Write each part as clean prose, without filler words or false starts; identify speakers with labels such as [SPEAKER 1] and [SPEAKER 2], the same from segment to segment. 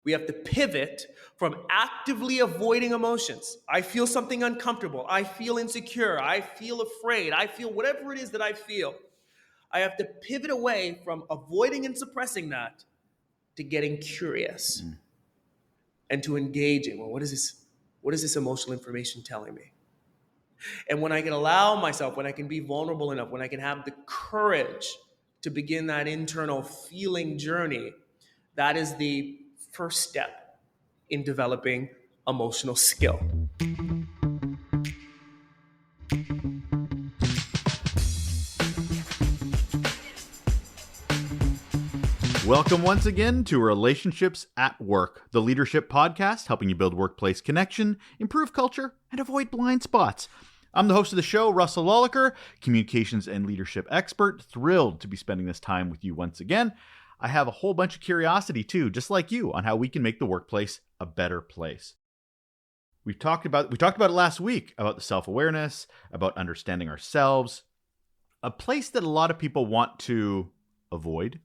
[SPEAKER 1] We have to pivot from actively avoiding emotions. I feel something uncomfortable. I feel insecure. I feel afraid. I feel whatever it is that I feel. I have to pivot away from avoiding and suppressing that to getting curious and to engaging. Well, what is this? What is this emotional information telling me? And when I can allow myself, when I can be vulnerable enough, when I can have the courage to begin that internal feeling journey, that is the first step in developing emotional skill.
[SPEAKER 2] Welcome once again to Relationships at Work, the leadership podcast helping you build workplace connection, improve culture, and avoid blind spots. I'm the host of the show, Russel Lolacher, communications and leadership expert. Thrilled to be spending this time with you once again. I have a whole bunch of curiosity too, just like you, on how we can make the workplace a better place. We talked about it last week, about the self-awareness, about understanding ourselves. A place that a lot of people want to avoid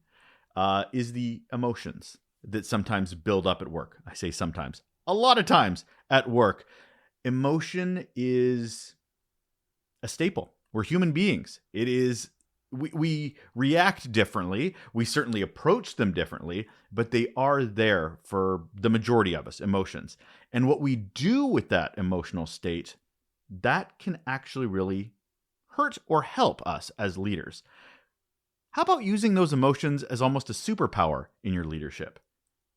[SPEAKER 2] is the emotions that sometimes build up at work. I say sometimes, a lot of times at work. Emotion is a staple. We're human beings. It is, we react differently. We certainly approach them differently, but they are there for the majority of us, emotions. And what we do with that emotional state, that can actually really hurt or help us as leaders. How about using those emotions as almost a superpower in your leadership?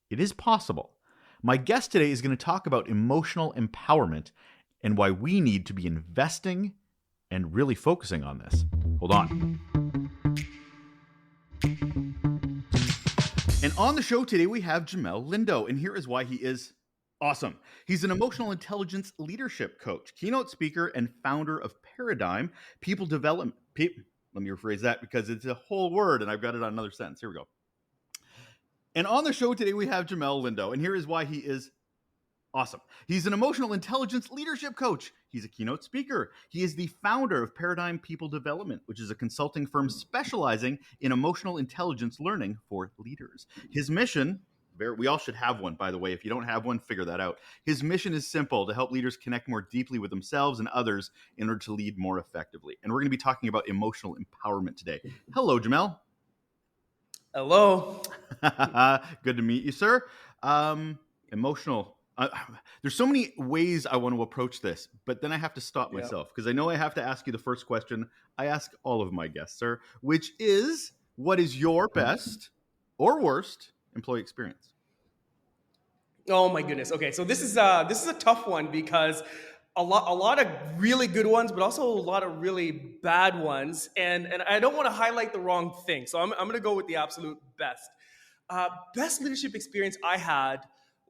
[SPEAKER 2] It is possible. My guest today is going to talk about emotional empowerment and why we need to be investing and really focusing on this. Hold on. And on the show today, we have Jamelle Lindo, and here is why he is awesome. He's an emotional intelligence leadership coach, keynote speaker, and founder of Paradigm People Development. Let me rephrase that because it's a whole word and I've got it on another sentence. Here we go. And on the show today, we have Jamelle Lindo, and here is why he is awesome. He's an emotional intelligence leadership coach. He's a keynote speaker. He is the founder of Paradigm People Development, which is a consulting firm specializing in emotional intelligence learning for leaders. His mission, we all should have one, by the way. If you don't have one, figure that out. His mission is simple: to help leaders connect more deeply with themselves and others in order to lead more effectively. And we're going to be talking about emotional empowerment today. Hello, Jamelle.
[SPEAKER 1] Hello.
[SPEAKER 2] Good to meet you, sir. Emotional. There's so many ways I want to approach this, but then I have to stop myself because I know I have to ask you the first question I ask all of my guests, sir, which is, what is your best or worst employee experience?
[SPEAKER 1] Oh my goodness. Okay, so this is a tough one because a lot of really good ones, but also a lot of really bad ones, and I don't want to highlight the wrong thing. So I'm going to go with the absolute best. Best leadership experience I had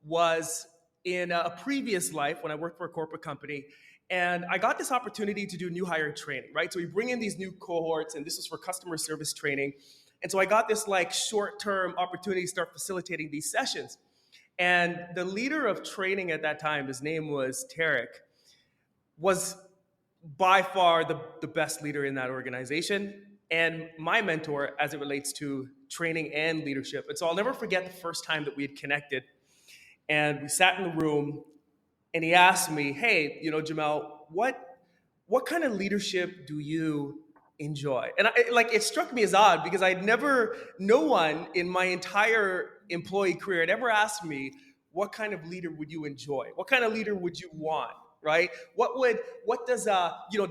[SPEAKER 1] was in a previous life when I worked for a corporate company, and I got this opportunity to do new hire training. Right, so we bring in these new cohorts, and this was for customer service training, and so I got this like short-term opportunity to start facilitating these sessions. And the leader of training at that time, his name was Tarek, was by far the best leader in that organization and my mentor as it relates to training and leadership. And so I'll never forget the first time that we had connected. And we sat in the room and he asked me, hey, Jamelle, what kind of leadership do you enjoy? And it struck me as odd because no one in my entire employee career had ever asked me, what kind of leader would you enjoy? What kind of leader would you want? Right? What does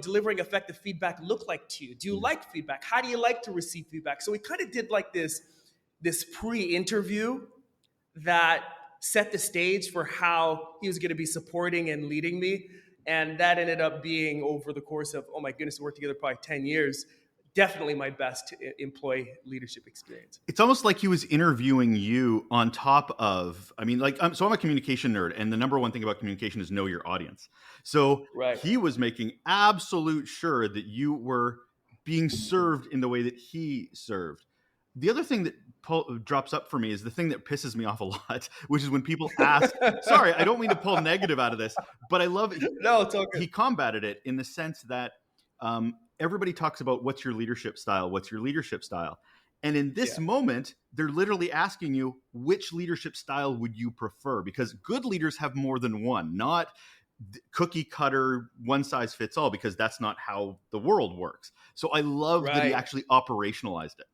[SPEAKER 1] delivering effective feedback look like to you? Do you like feedback? How do you like to receive feedback? So we kind of did like this pre-interview that set the stage for how he was going to be supporting and leading me. And that ended up being, over the course of, oh my goodness, we worked together probably 10 years, definitely my best employee leadership experience.
[SPEAKER 2] It's almost like he was interviewing you on top of, so I'm a communication nerd, and the number one thing about communication is know your audience. So
[SPEAKER 1] Right.
[SPEAKER 2] He was making absolute sure that you were being served in the way that he served. The other thing that drops up for me is the thing that pisses me off a lot, which is when people ask, sorry, I don't mean to pull negative out of this, but I love it.
[SPEAKER 1] No, it's okay.
[SPEAKER 2] He combated it in the sense that everybody talks about what's your leadership style? What's your leadership style? And in this
[SPEAKER 1] Yeah.
[SPEAKER 2] moment, they're literally asking you, which leadership style would you prefer? Because good leaders have more than one, not cookie cutter, one size fits all, because that's not how the world works. So I love that he
[SPEAKER 1] Right.
[SPEAKER 2] actually operationalized it.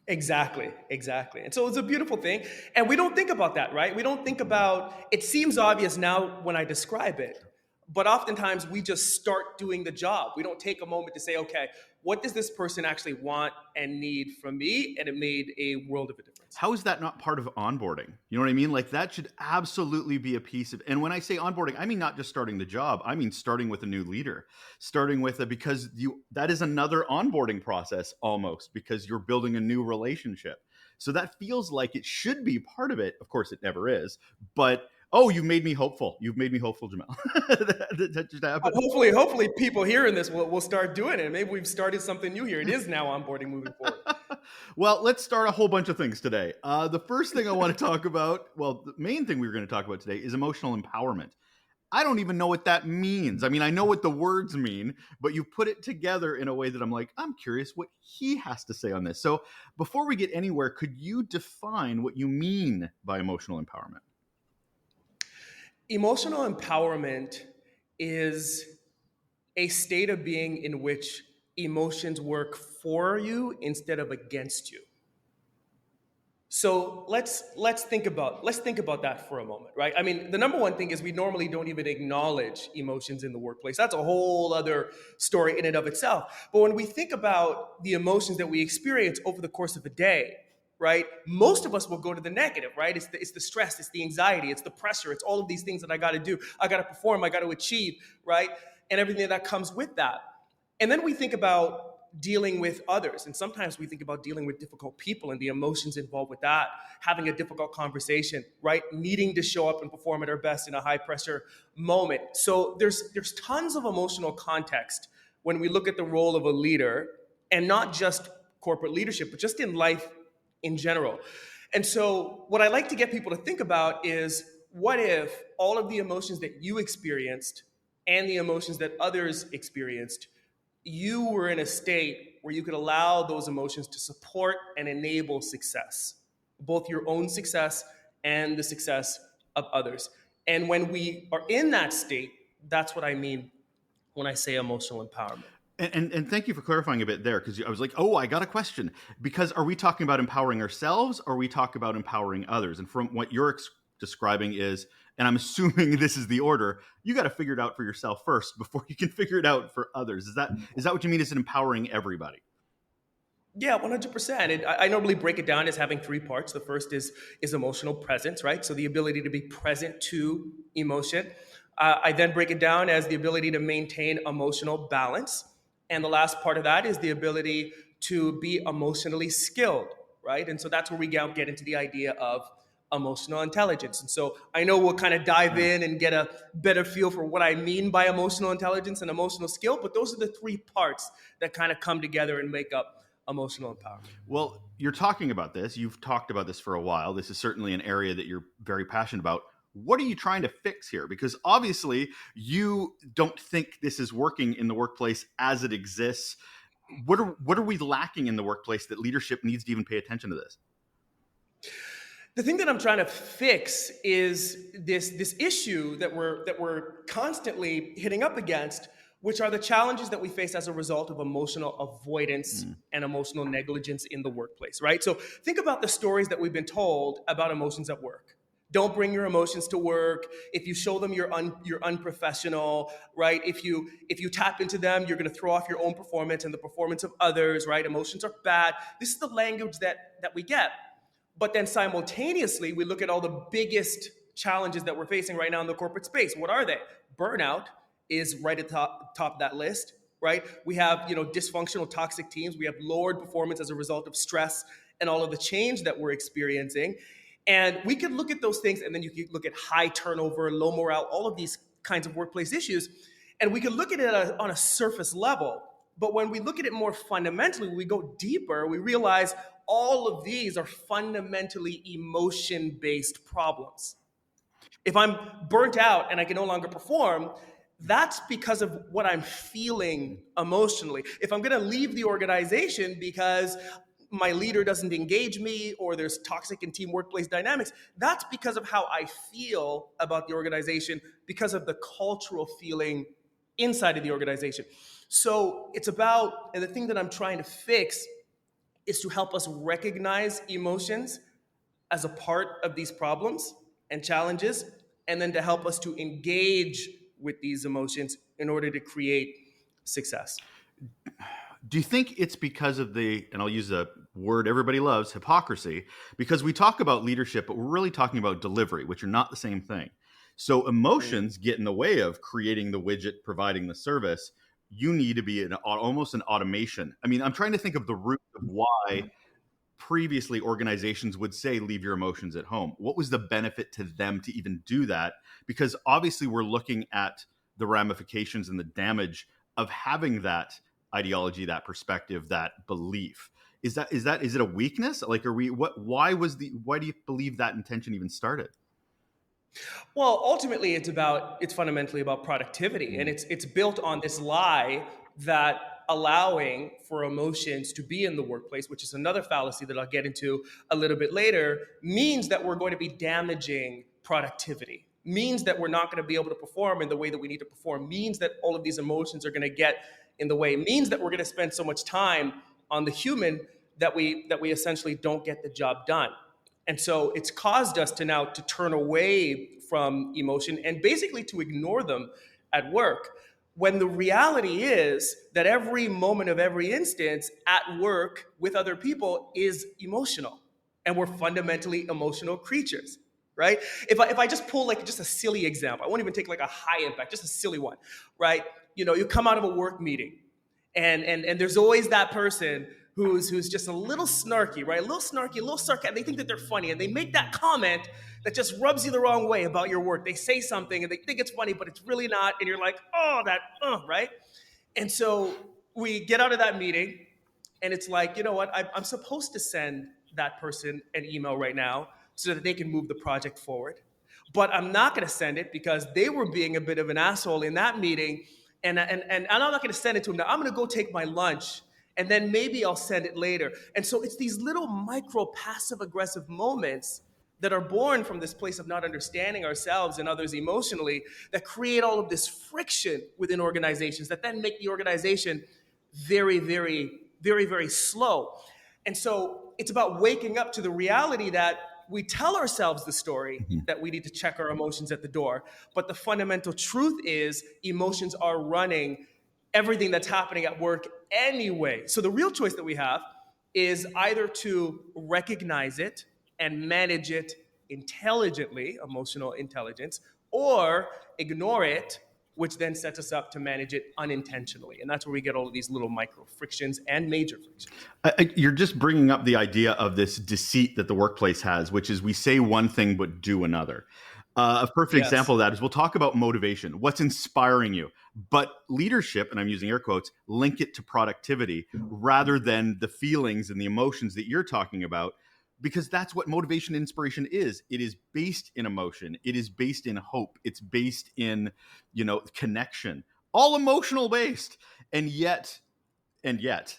[SPEAKER 1] Exactly, exactly. And so it's a beautiful thing. And we don't think about that, right? We don't think about it. Seems obvious now when I describe it, but oftentimes we just start doing the job. We don't take a moment to say, okay, what does this person actually want and need from me? And it made a world of a difference.
[SPEAKER 2] How is that not part of onboarding? You know what I mean? Like that should absolutely be a piece of, and when I say onboarding, I mean not just starting the job, I mean starting with a new leader, starting with a, because that is another onboarding process almost, because you're building a new relationship. So that feels like it should be part of it. Of course it never is, but oh, you made me hopeful. You've made me hopeful, Jamelle. that just happened.
[SPEAKER 1] Hopefully people hearing this will start doing it. Maybe we've started something new here. It is now onboarding moving forward.
[SPEAKER 2] Well, let's start a whole bunch of things today. The first thing I want to talk about, well, the main thing we were going to talk about today is emotional empowerment. I don't even know what that means. I mean, I know what the words mean, but you put it together in a way that I'm like, I'm curious what he has to say on this. So before we get anywhere, could you define what you mean by emotional empowerment?
[SPEAKER 1] Emotional empowerment is a state of being in which emotions work for you instead of against you. So let's think about that for a moment, right? I mean, the number one thing is we normally don't even acknowledge emotions in the workplace. That's a whole other story in and of itself. But when we think about the emotions that we experience over the course of a day, right? Most of us will go to the negative, right? It's the stress, it's the anxiety, it's the pressure, it's all of these things that I got to do, I got to perform, I got to achieve, right? And everything that comes with that. And then we think about dealing with others. And sometimes we think about dealing with difficult people and the emotions involved with that, having a difficult conversation, right? Needing to show up and perform at our best in a high pressure moment. So there's tons of emotional context when we look at the role of a leader, and not just corporate leadership, but just in life in general. And so what I like to get people to think about is, what if all of the emotions that you experienced and the emotions that others experienced, you were in a state where you could allow those emotions to support and enable success, both your own success and the success of others. And when we are in that state, that's what I mean when I say emotional empowerment.
[SPEAKER 2] And thank you for clarifying a bit there, because I was like, oh, I got a question. Because are we talking about empowering ourselves, or are we talking about empowering others? And from what you're describing is, and I'm assuming this is the order, you got to figure it out for yourself first before you can figure it out for others. Is that what you mean? Is it empowering everybody?
[SPEAKER 1] Yeah, 100%. I normally break it down as having three parts. The first is emotional presence, right? So the ability to be present to emotion. I then break it down as the ability to maintain emotional balance. And the last part of that is the ability to be emotionally skilled, right? And so that's where we get into the idea of emotional intelligence. And so I know we'll kind of dive
[SPEAKER 2] Yeah.
[SPEAKER 1] in and get a better feel for what I mean by emotional intelligence and emotional skill, but those are the three parts that kind of come together and make up emotional empowerment.
[SPEAKER 2] Well, you're talking about this. You've talked about this for a while. This is certainly an area that you're very passionate about. What are you trying to fix here? Because obviously you don't think this is working in the workplace as it exists. What are we lacking in the workplace that leadership needs to even pay attention to this?
[SPEAKER 1] The thing that I'm trying to fix is this issue that we're constantly hitting up against, which are the challenges that we face as a result of emotional avoidance and emotional negligence in the workplace, right? So think about the stories that we've been told about emotions at work. Don't bring your emotions to work. If you show them, you're unprofessional, right? If you tap into them, you're going to throw off your own performance and the performance of others, right? Emotions are bad. This is the language that we get. But then simultaneously, we look at all the biggest challenges that we're facing right now in the corporate space. What are they? Burnout is right at the top of that list, right? We have, dysfunctional, toxic teams. We have lowered performance as a result of stress and all of the change that we're experiencing. And we could look at those things, and then you could look at high turnover, low morale, all of these kinds of workplace issues. And we could look at it on a surface level. But when we look at it more fundamentally, we go deeper, we realize all of these are fundamentally emotion-based problems. If I'm burnt out and I can no longer perform, that's because of what I'm feeling emotionally. If I'm going to leave the organization because my leader doesn't engage me, or there's toxic in team workplace dynamics, that's because of how I feel about the organization, because of the cultural feeling inside of the organization. So it's about, and the thing that I'm trying to fix is to help us recognize emotions as a part of these problems and challenges, and then to help us to engage with these emotions in order to create success.
[SPEAKER 2] Do you think it's because of the, and I'll use a word everybody loves, hypocrisy? Because we talk about leadership, but we're really talking about delivery, which are not the same thing. So emotions get in the way of creating the widget, providing the service. You need to be almost an automation. I mean, I'm trying to think of the root of why previously organizations would say leave your emotions at home. What was the benefit to them to even do that? Because obviously we're looking at the ramifications and the damage of having that ideology, that perspective, that belief. Is it a weakness? Like, why do you believe that intention even started?
[SPEAKER 1] Well, ultimately, it's fundamentally about productivity, and it's built on this lie that allowing for emotions to be in the workplace, which is another fallacy that I'll get into a little bit later, means that we're going to be damaging productivity. Means that we're not going to be able to perform in the way that we need to perform. Means that all of these emotions are going to get in the way. Means that we're going to spend so much time on the human that we essentially don't get the job done. And so it's caused us to turn away from emotion and basically to ignore them at work. When the reality is that every moment of every instance at work with other people is emotional. And we're fundamentally emotional creatures, right? If I just pull like just a silly example, I won't even take like a high impact, just a silly one, right? You come out of a work meeting and there's always that person who's just a little snarky, right? A little snarky, a little sarcastic. They think that they're funny, and they make that comment that just rubs you the wrong way about your work. They say something, and they think it's funny, but it's really not. And you're like, oh, right? And so we get out of that meeting, and it's like, you know what? I'm supposed to send that person an email right now so that they can move the project forward. But I'm not going to send it because they were being a bit of an asshole in that meeting. And I'm not going to send it to them now. I'm going to go take my lunch, and then maybe I'll send it later. And so it's these little micro passive aggressive moments that are born from this place of not understanding ourselves and others emotionally that create all of this friction within organizations that then make the organization very, very, very, very slow. And so it's about waking up to the reality that we tell ourselves the story that we need to check our emotions at the door. But the fundamental truth is emotions are running everything that's happening at work anyway. So the real choice that we have is either to recognize it and manage it intelligently, emotional intelligence, or ignore it, which then sets us up to manage it unintentionally. And that's where we get all of these little micro frictions and major frictions.
[SPEAKER 2] You're just bringing up the idea of this deceit that the workplace has, which is we say one thing but do another. A perfect example of that is we'll talk about motivation, what's inspiring you, but leadership, and I'm using air quotes, link it to productivity rather than the feelings and the emotions that you're talking about, because that's what motivation and inspiration is. It is based in emotion. It is based in hope. It's based in, connection, all emotional based. And yet, and yet,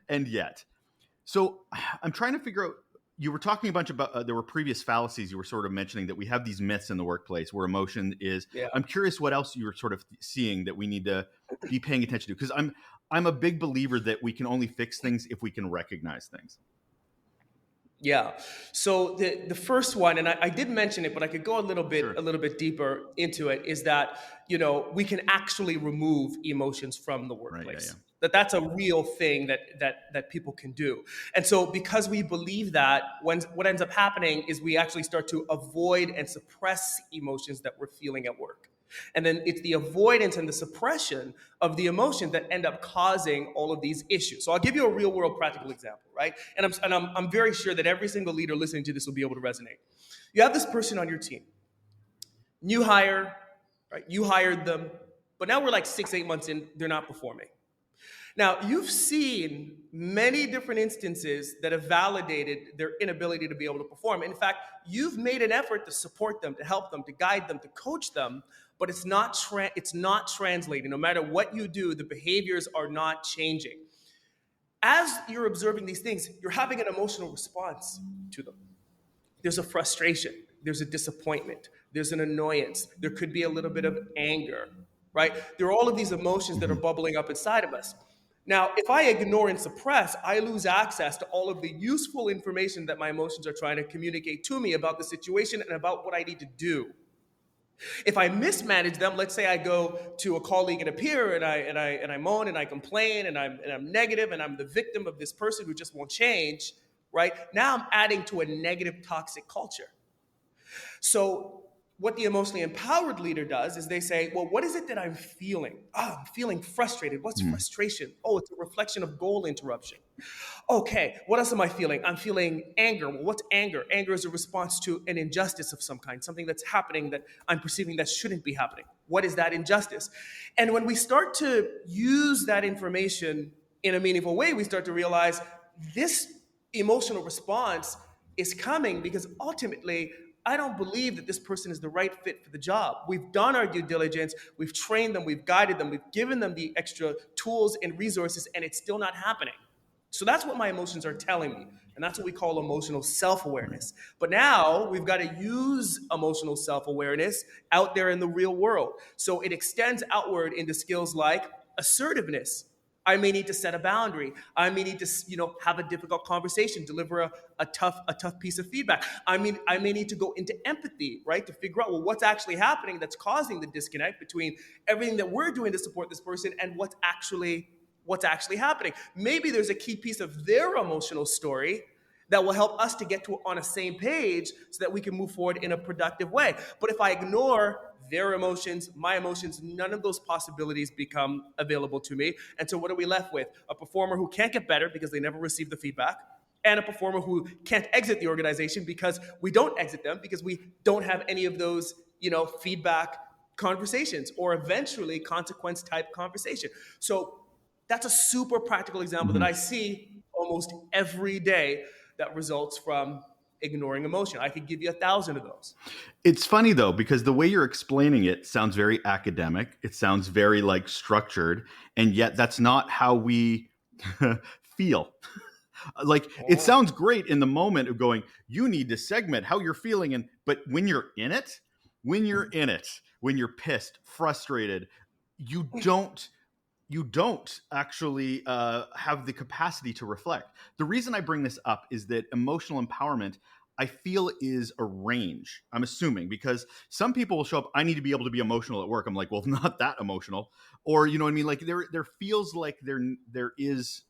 [SPEAKER 2] and yet. So I'm trying to figure out, you were talking a bunch about, there were previous fallacies you were sort of mentioning that we have these myths in the workplace where emotion is. Yeah. I'm curious what else you were sort of seeing that we need to be paying attention to, because I'm a big believer that we can only fix things if we can recognize things.
[SPEAKER 1] Yeah. So the first one, and I did mention it, but I could go a little bit deeper into it, is that, we can actually remove emotions from the workplace. Right, yeah. That's a real thing that people can do. And so because we believe that, what ends up happening is we actually start to avoid and suppress emotions that we're feeling at work. And then it's the avoidance and the suppression of the emotion that end up causing all of these issues. So I'll give you a real world practical example, right? And I'm very sure that every single leader listening to this will be able to resonate. You have this person on your team, new hire, right? You hired them, but now we're like 6-8 months in, they're not performing. Now, you've seen many different instances that have validated their inability to be able to perform. In fact, you've made an effort to support them, to help them, to guide them, to coach them, but it's not translating. No matter what you do, the behaviors are not changing. As you're observing these things, you're having an emotional response to them. There's a frustration, there's a disappointment, there's an annoyance, there could be a little bit of anger, right? There are all of these emotions that are
[SPEAKER 2] Mhm.
[SPEAKER 1] bubbling up inside of us. Now, if I ignore and suppress, I lose access to all of the useful information that my emotions are trying to communicate to me about the situation and about what I need to do. If I mismanage them, let's say I go to a colleague and a peer and I moan and I complain and I'm negative and I'm the victim of this person who just won't change, right? Now I'm adding to a negative toxic culture. So what the emotionally empowered leader does is they say, well, what is it that I'm feeling? Oh, I'm feeling frustrated. What's
[SPEAKER 2] Mhm.
[SPEAKER 1] frustration? Oh, it's a reflection of goal interruption. Okay, what else am I feeling? I'm feeling anger. Well, what's anger? Anger is a response to an injustice of some kind, something that's happening that I'm perceiving that shouldn't be happening. What is that injustice? And when we start to use that information in a meaningful way, we start to realize this emotional response is coming because ultimately, I don't believe that this person is the right fit for the job. We've done our due diligence, we've trained them, we've guided them, we've given them the extra tools and resources, and it's still not happening. So that's what my emotions are telling me. And that's what we call emotional self
[SPEAKER 2] Right.
[SPEAKER 1] awareness. But now we've got to use emotional self awareness out there in the real world. So it extends outward into skills like assertiveness. I may need to set a boundary. I may need to, have a difficult conversation, deliver a tough piece of feedback. I may need to go into empathy, right, to figure out, well, what's actually happening that's causing the disconnect between everything that we're doing to support this person and what's actually happening. Maybe there's a key piece of their emotional story that will help us to get to on a same page so that we can move forward in a productive way. But if I ignore their emotions, my emotions, none of those possibilities become available to me. And so what are we left with? A performer who can't get better because they never received the feedback, and a performer who can't exit the organization because we don't exit them because we don't have any of those, feedback conversations or eventually consequence type conversation. So that's a super practical example that
[SPEAKER 2] Mhm.
[SPEAKER 1] I see almost every day that results from ignoring emotion. I could give you 1,000 of those.
[SPEAKER 2] It's funny though, because the way you're explaining it sounds very academic. It sounds very like structured, and yet that's not how we feel. Like it
[SPEAKER 1] Oh.
[SPEAKER 2] sounds great in the moment of going, you need to segment how you're feeling, and but when you're pissed, frustrated, you don't actually have the capacity to reflect. The reason I bring this up is that emotional empowerment, I feel, is a range. I'm assuming because some people will show up. I need to be able to be emotional at work. I'm like, well, not that emotional, or you know what I mean. Like there feels like there is.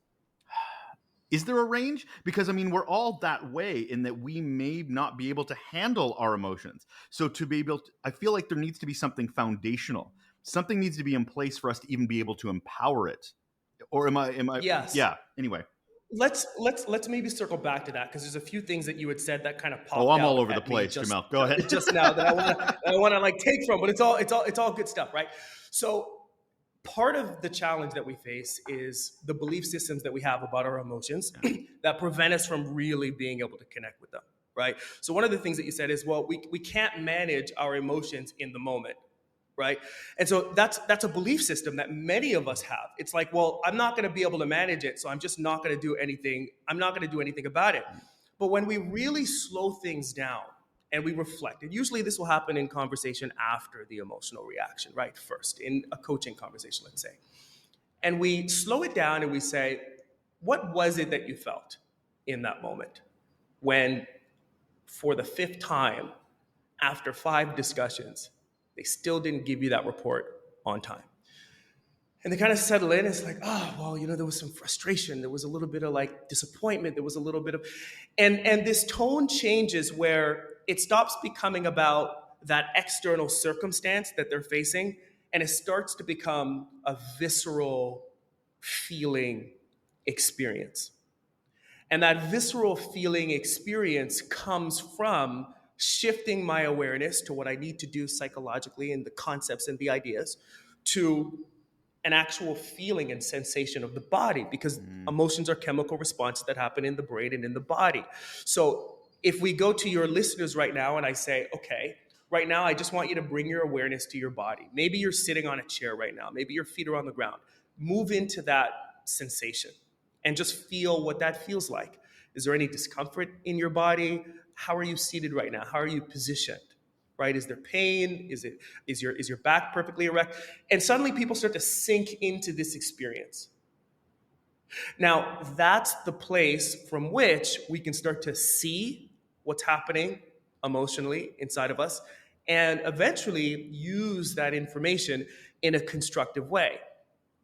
[SPEAKER 2] Is there a range? Because I mean, we're all that way in that we may not be able to handle our emotions. So to be able to, I feel like there needs to be something foundational. Something needs to be in place for us to even be able to empower it. Or am I
[SPEAKER 1] Yes.
[SPEAKER 2] yeah, anyway.
[SPEAKER 1] Let's maybe circle back to that because there's a few things that you had said that kind of
[SPEAKER 2] Oh,
[SPEAKER 1] popped
[SPEAKER 2] I'm all
[SPEAKER 1] out
[SPEAKER 2] over the
[SPEAKER 1] at me
[SPEAKER 2] place,
[SPEAKER 1] just
[SPEAKER 2] Jamel. Go ahead.
[SPEAKER 1] just now that I want to like take from, but it's all good stuff, right? So part of the challenge that we face is the belief systems that we have about our emotions that prevent us from really being able to connect with them, right? So one of the things that you said is, well, we can't manage our emotions in the moment, right? And so that's a belief system that many of us have. It's like, well, I'm not going to be able to manage it, so I'm just not going to do anything. I'm not going to do anything about it. But when we really slow things down and we reflect, and usually this will happen in conversation after the emotional reaction, right? First, in a coaching conversation, let's say. And we slow it down and we say, what was it that you felt in that moment when, for the fifth time, after 5 discussions, they still didn't give you that report on time? And they kind of settle in. It's like, oh, well, there was some frustration. There was a little bit of like disappointment. There was a little bit of, and this tone changes where it stops becoming about that external circumstance that they're facing, and it starts to become a visceral feeling experience. And that visceral feeling experience comes from shifting my awareness to what I need to do psychologically and the concepts and the ideas to an actual feeling and sensation of the body, because
[SPEAKER 2] Mm,
[SPEAKER 1] emotions are chemical responses that happen in the brain and in the body. So if we go to your listeners right now and I say, okay, right now I just want you to bring your awareness to your body. Maybe you're sitting on a chair right now. Maybe your feet are on the ground. Move into that sensation. and just feel what that feels like. Is there any discomfort in your body? How are you seated right now? How are you positioned? Right? Is there pain? Is your back perfectly erect? And suddenly people start to sink into this experience. Now, that's the place from which we can start to see what's happening emotionally inside of us and eventually use that information in a constructive way.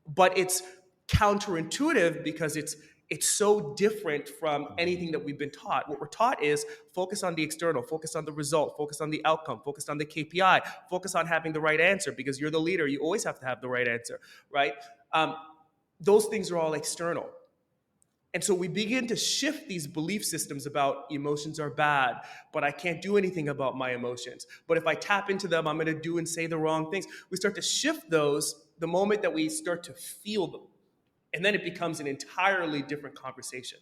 [SPEAKER 1] But it's counterintuitive because it's so different from anything that we've been taught. What we're taught is focus on the external, focus on the result, focus on the outcome, focus on the KPI, focus on having the right answer because you're the leader. You always have to have the right answer, right? Um, those things are all external. And so we begin to shift these belief systems about emotions are bad, but I can't do anything about my emotions. But if I tap into them, I'm going to do and say the wrong things. We start to shift those the moment that we start to feel them. And then it becomes an entirely different conversation.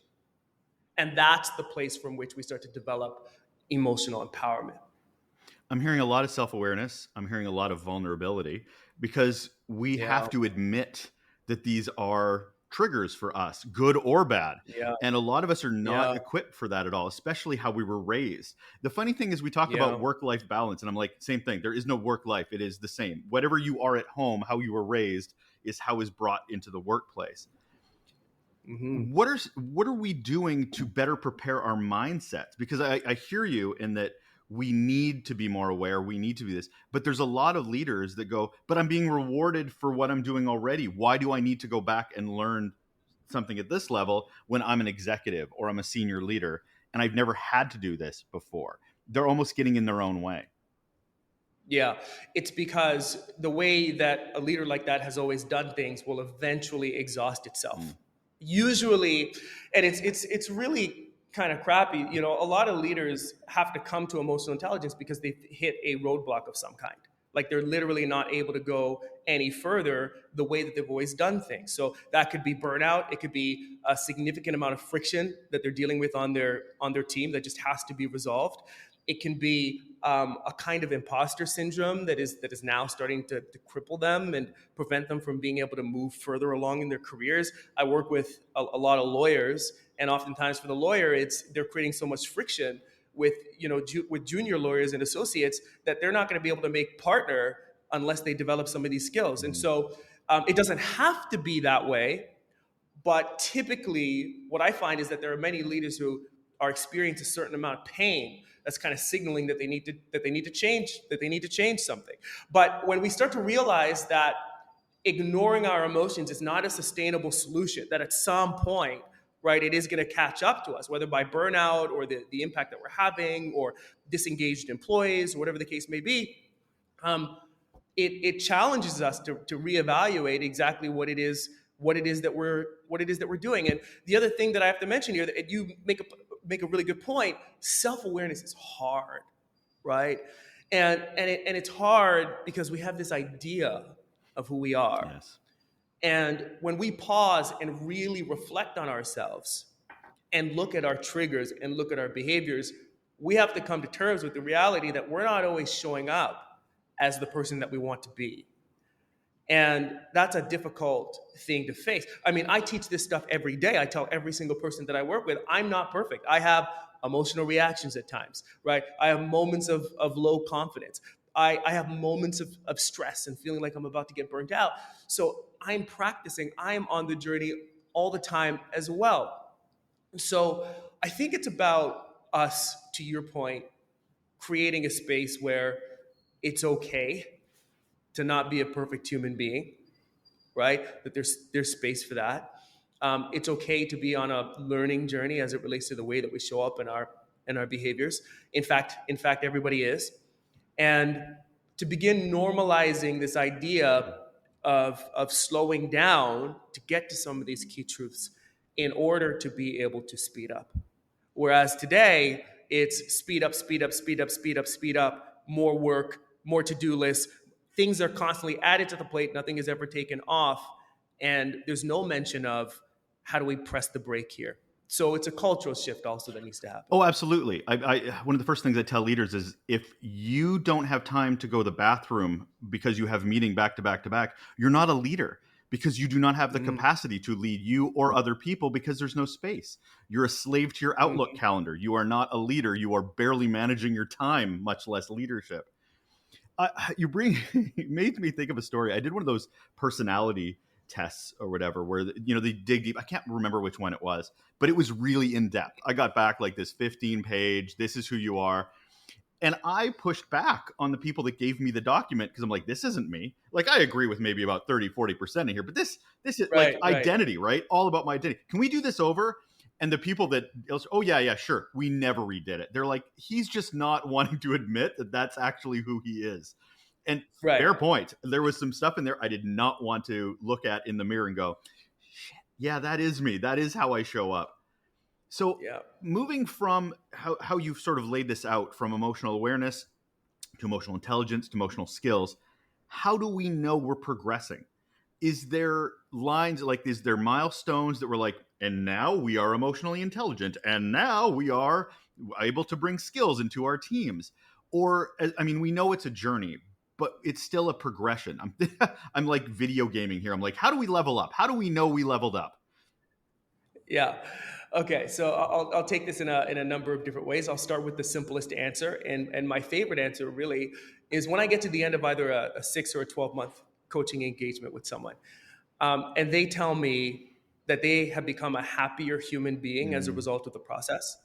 [SPEAKER 1] And that's the place from which we start to develop emotional empowerment.
[SPEAKER 2] I'm hearing a lot of self-awareness. I'm hearing a lot of vulnerability because we have
[SPEAKER 1] Yeah.
[SPEAKER 2] to admit that these are triggers for us, good or bad.
[SPEAKER 1] Yeah.
[SPEAKER 2] And a lot of us are not
[SPEAKER 1] Yeah.
[SPEAKER 2] equipped for that at all, especially how we were raised. The funny thing is we talk about
[SPEAKER 1] Yeah.
[SPEAKER 2] work-life balance, and I'm like, same thing. There is no work-life. It is the same. Whatever you are at home, how you were raised is how is brought into the workplace.
[SPEAKER 1] Hmm.
[SPEAKER 2] What are we doing to better prepare our mindsets? Because I hear you in that we need to be more aware, we need to be this, but there's a lot of leaders that go, but I'm being rewarded for what I'm doing already. Why do I need to go back and learn something at this level when I'm an executive or I'm a senior leader and I've never had to do this before? They're almost getting in their own way.
[SPEAKER 1] Yeah, it's because the way that a leader like that has always done things will eventually exhaust itself. Usually, and it's really kind of crappy. You know, a lot of leaders have to come to emotional intelligence because they've hit a roadblock of some kind. Like they're literally not able to go any further the way that they've always done things. So that could be burnout. It could be a significant amount of friction that they're dealing with on their team that just has to be resolved. It can be a kind of imposter syndrome that is now starting to cripple them and prevent them from being able to move further along in their careers. I work with a lot of lawyers, and oftentimes for the lawyer, they're creating so much friction with with junior lawyers and associates that they're not going to be able to make partner unless they develop some of these skills. And so it doesn't have to be that way, but typically, what I find is that there are many leaders who are experiencing a certain amount of pain that's kind of signaling that they need to change something. But when we start to realize that ignoring our emotions is not a sustainable solution, that at some point, right, it is going to catch up to us, whether by burnout or the impact that we're having or disengaged employees or whatever the case may be, um, it challenges us to reevaluate exactly what it is that we're doing. And the other thing that I have to mention here, that you make a really good point. Self-awareness is hard, right? And it's hard because we have this idea of who we are.
[SPEAKER 2] Yes.
[SPEAKER 1] And when we pause and really reflect on ourselves and look at our triggers and look at our behaviors, we have to come to terms with the reality that we're not always showing up as the person that we want to be. And that's a difficult thing to face. I mean, I teach this stuff every day. I tell every single person that I work with, I'm not perfect. I have emotional reactions at times, right? I have moments of low confidence. I have moments of stress and feeling like I'm about to get burnt out. So I'm practicing, I'm on the journey all the time as well. So I think it's about us, to your point, creating a space where it's okay to not be a perfect human being, right? That there's space for that. It's okay to be on a learning journey as it relates to the way that we show up in our behaviors. In fact, everybody is, and to begin normalizing this idea of slowing down to get to some of these key truths in order to be able to speed up. Whereas today, it's speed up, speed up, speed up, speed up, speed up, more work, more to-do lists. Things are constantly added to the plate, nothing is ever taken off. And there's no mention of how do we press the brake here. So it's a cultural shift also that needs to happen.
[SPEAKER 2] Oh, absolutely. One of the first things I tell leaders is if you don't have time to go to the bathroom because you have meeting back to back to back, you're not a leader because you do not have the capacity to lead you or other people because there's no space. You're a slave to your Outlook calendar. You are not a leader. You are barely managing your time, much less leadership. You made me think of a story. I did one of those personality tests or whatever where they dig deep. I can't remember which one it was, but it was really in depth. I got back like this 15-page, this is who you are. And I pushed back on the people that gave me the document because I'm like, this isn't me. Like, I agree with maybe about 30-40% in here, but this is like identity, right? All about my identity. Can we do this over? And the people that, oh, yeah, sure. We never redid it. They're like, he's just not wanting to admit that that's actually who he is. And fair point. There was some stuff in there I did not want to look at in the mirror and go, shit, yeah, that is me. That is how I show up. So moving from how you've sort of laid this out, from emotional awareness to emotional intelligence to emotional skills, how do we know we're progressing? Is there lines, like, is there milestones that we're like, and now we are emotionally intelligent, and now we are able to bring skills into our teams? Or, I mean, we know it's a journey, but it's still a progression. I'm like video gaming here. I'm like, how do we level up? How do we know we leveled up?
[SPEAKER 1] Yeah. Okay, so I'll take this in a number of different ways. I'll start with the simplest answer, and my favorite answer really is when I get to the end of either a 6 or a 12-month coaching engagement with someone, and they tell me that they have become a happier human being as a result of the process.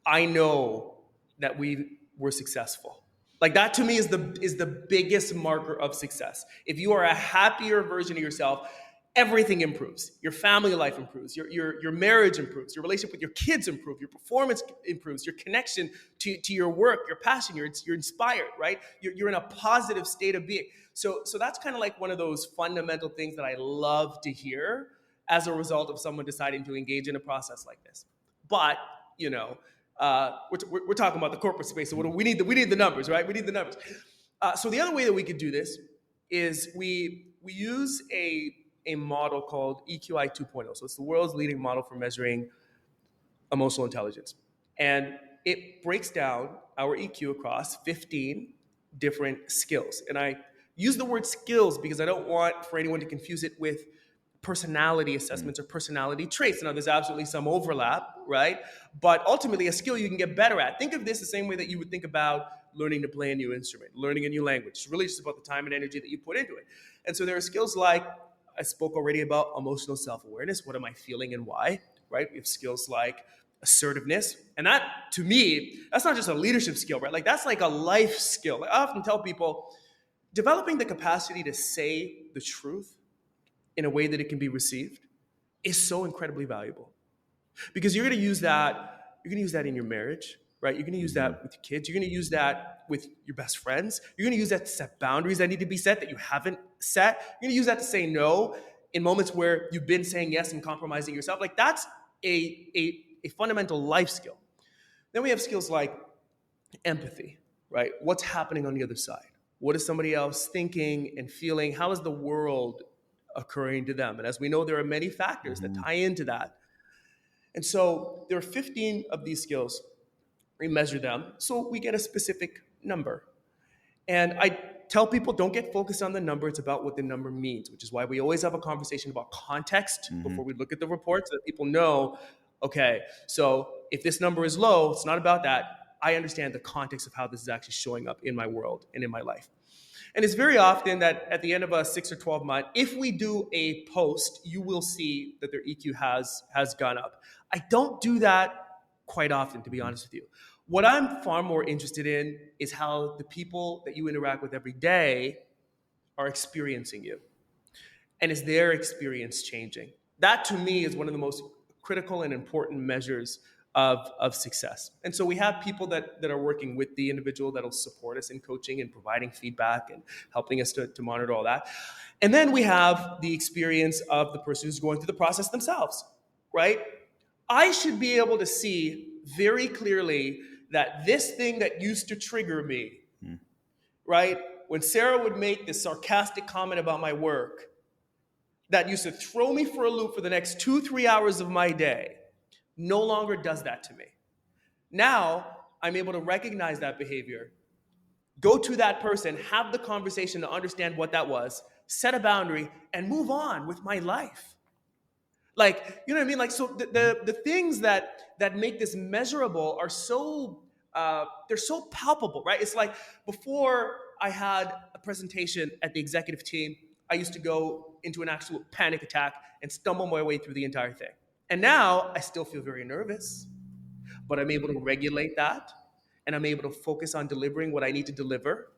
[SPEAKER 1] I know that we were successful. Like, that to me is the biggest marker of success. If you are a happier version of yourself, everything improves. Your family life improves. Your marriage improves. Your relationship with your kids improves. Your performance improves. Your connection to your work, your passion, you're inspired, right? You're in a positive state of being. So that's kind of like one of those fundamental things that I love to hear as a result of someone deciding to engage in a process like this. But, we're talking about the corporate space, so we need the numbers, right? We need the numbers. So the other way that we could do this is we use a model called EQI 2.0. So it's the world's leading model for measuring emotional intelligence. And it breaks down our EQ across 15 different skills. And I use the word skills because I don't want for anyone to confuse it with personality assessments or personality traits. Now, there's absolutely some overlap, right? But ultimately, a skill you can get better at. Think of this the same way that you would think about learning to play a new instrument, learning a new language. It's really just about the time and energy that you put into it. And so there are skills like, I spoke already about emotional self-awareness. What am I feeling and why, right? We have skills like assertiveness. And that, to me, that's not just a leadership skill, right? Like, that's like a life skill. Like, I often tell people, developing the capacity to say the truth in a way that it can be received is so incredibly valuable. Because you're going to use that in your marriage, right? You're going to use that with your kids. You're going to use that with your best friends. You're going to use that to set boundaries that need to be set that you haven't set. You're going to use that to say no in moments where you've been saying yes and compromising yourself. Like, that's a fundamental life skill. Then we have skills like empathy, right? What's happening on the other side? What is somebody else thinking and feeling? How is the world occurring to them? And as we know, there are many factors that tie into that. And so there are 15 of these skills. We measure them, so we get a specific number. And I tell people, don't get focused on the number. It's about what the number means, which is why we always have a conversation about context before we look at the report, so that people know, okay, so if this number is low, it's not about that. I understand the context of how this is actually showing up in my world and in my life. And it's very often that at the end of a 6 or 12 month, if we do a post, you will see that their EQ has gone up. I don't do that quite often, to be honest with you. What I'm far more interested in is how the people that you interact with every day are experiencing you. And is their experience changing? That, to me, is one of the most critical and important measures of success. And so we have people that are working with the individual that'll support us in coaching and providing feedback and helping us to monitor all that. And then we have the experience of the person who's going through the process themselves, right? I should be able to see very clearly that this thing that used to trigger me, right? When Sarah would make this sarcastic comment about my work, that used to throw me for a loop for the next 2-3 hours of my day, no longer does that to me. Now, I'm able to recognize that behavior, go to that person, have the conversation to understand what that was, set a boundary, and move on with my life. Like, you know what I mean? Like, so the things that make this measurable are so they're so palpable, right? It's like before I had a presentation at the executive team, I used to go into an actual panic attack and stumble my way through the entire thing. And now I still feel very nervous, but I'm able to regulate that, and I'm able to focus on delivering what I need to deliver,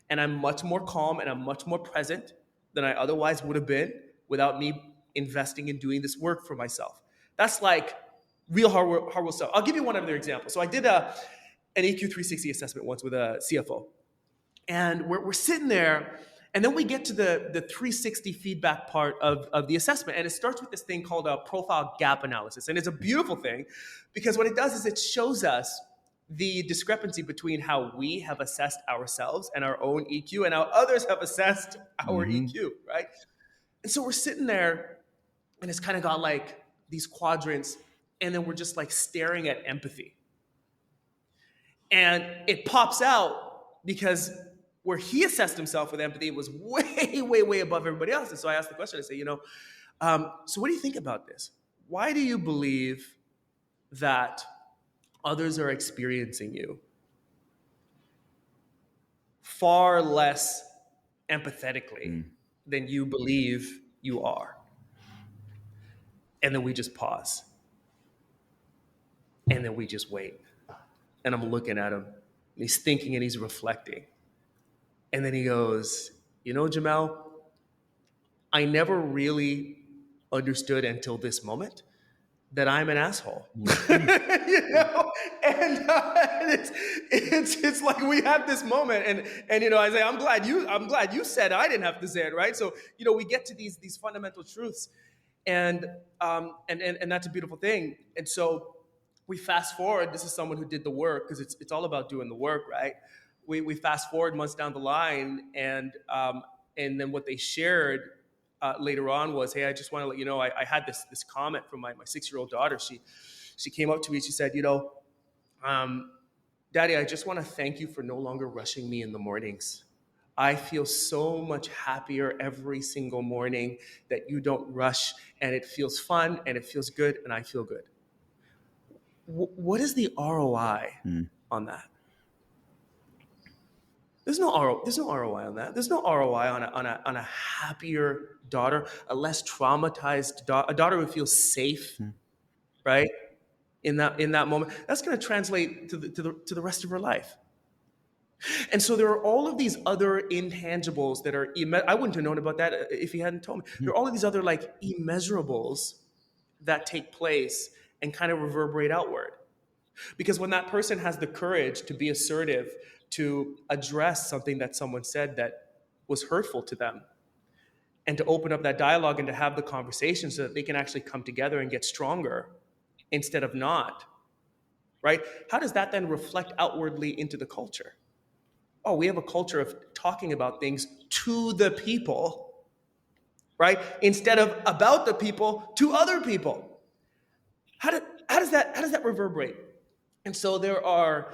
[SPEAKER 1] and I'm much more calm and I'm much more present than I otherwise would have been without me investing in doing this work for myself. That's like real hard work stuff. I'll give you one other example. So I did an EQ 360 assessment once with a CFO, and we're sitting there, and then we get to the 360 feedback part of the assessment, and it starts with this thing called a profile gap analysis. And it's a beautiful thing because what it does is it shows us the discrepancy between how we have assessed ourselves and our own EQ and how others have assessed our EQ, right? And so we're sitting there, and it's kind of got like these quadrants, and then we're just like staring at empathy. And it pops out because where he assessed himself with empathy was way, way, way above everybody else. And so I asked the question, I say, so what do you think about this? Why do you believe that others are experiencing you far less empathetically than you believe you are? And then we just pause. And then we just wait. And I'm looking at him, and he's thinking and he's reflecting. And then he goes, Jamelle, I never really understood until this moment that I'm an asshole. And it's like we have this moment, and I say, I'm glad you said I didn't have to say it, right? So we get to these fundamental truths, and that's a beautiful thing. And so we fast forward. This is someone who did the work, because it's all about doing the work, right? We fast forward months down the line, and then what they shared later on was, hey, I just want to let you know, I had this comment from my 6-year-old daughter. She came up to me, she said, Daddy, I just want to thank you for no longer rushing me in the mornings. I feel so much happier every single morning that you don't rush, and it feels fun and it feels good, and I feel good. What is the ROI on that? There's no ROI on that. There's no ROI on a happier daughter, a less traumatized daughter, a daughter who feels safe, right? In that moment, that's going to translate to the rest of her life. And so there are all of these other intangibles that are I wouldn't have known about that if he hadn't told me. There are all of these other like immeasurables that take place and kind of reverberate outward. Because when that person has the courage to be assertive, to address something that someone said that was hurtful to them, and to open up that dialogue and to have the conversation so that they can actually come together and get stronger instead of not, right? How does that then reflect outwardly into the culture? Oh, we have a culture of talking about things to the people, right? Instead of about the people to other people. How does that reverberate? And so there are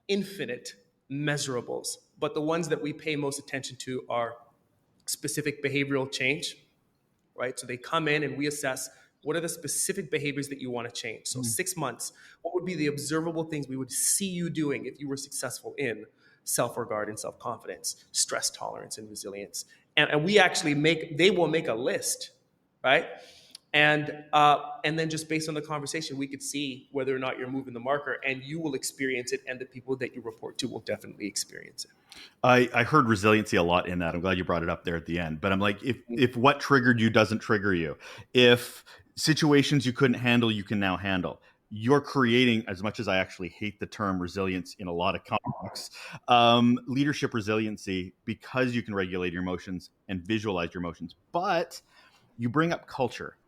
[SPEAKER 1] infinite measurables, but the ones that we pay most attention to are specific behavioral change, right? So they come in and we assess what are the specific behaviors that you want to change. So 6 months, what would be the observable things we would see you doing if you were successful in self-regard and self-confidence, stress tolerance and resilience? And we actually they will make a list, right? And then just based on the conversation, we could see whether or not you're moving the marker, and you will experience it, and the people that you report to will definitely experience it.
[SPEAKER 2] I heard resiliency a lot in that. I'm glad you brought it up there at the end. But I'm like, if what triggered you doesn't trigger you, if situations you couldn't handle, you can now handle, you're creating, as much as I actually hate the term resilience in a lot of contexts, leadership resiliency, because you can regulate your emotions and visualize your emotions. But you bring up culture.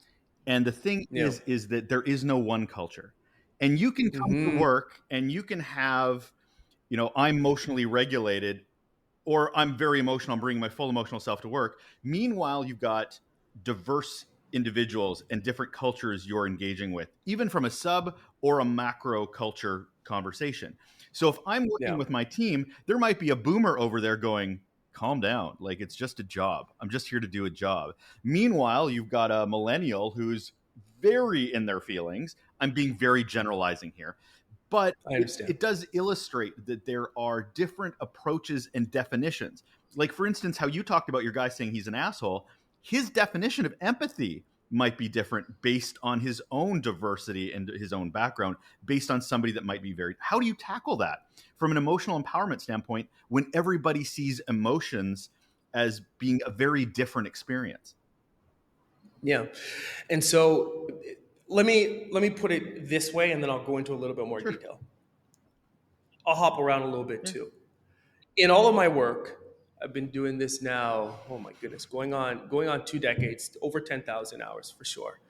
[SPEAKER 2] And the thing is that there is no one culture. And you can come to work and you can have, I'm emotionally regulated, or I'm very emotional, I'm bringing my full emotional self to work. Meanwhile, you've got diverse individuals and different cultures you're engaging with, even from a sub or a macro culture conversation. So if I'm working with my team, there might be a boomer over there going, calm down. Like, it's just a job. I'm just here to do a job. Meanwhile, you've got a millennial who's very in their feelings. I'm being very generalizing here, but
[SPEAKER 1] I understand.
[SPEAKER 2] it does illustrate that there are different approaches and definitions. Like, for instance, how you talked about your guy saying he's an asshole. His definition of empathy might be different based on his own diversity and his own background, based on somebody that might be very. How do you tackle that from an emotional empowerment standpoint when everybody sees emotions as being a very different experience?
[SPEAKER 1] Yeah. And so let me put it this way, and then I'll go into a little bit more
[SPEAKER 2] Sure.
[SPEAKER 1] detail. I'll hop around a little bit
[SPEAKER 2] Yeah.
[SPEAKER 1] too. In all of my work, I've been doing this now, oh my goodness, going on 2 decades, over 10,000 hours for sure.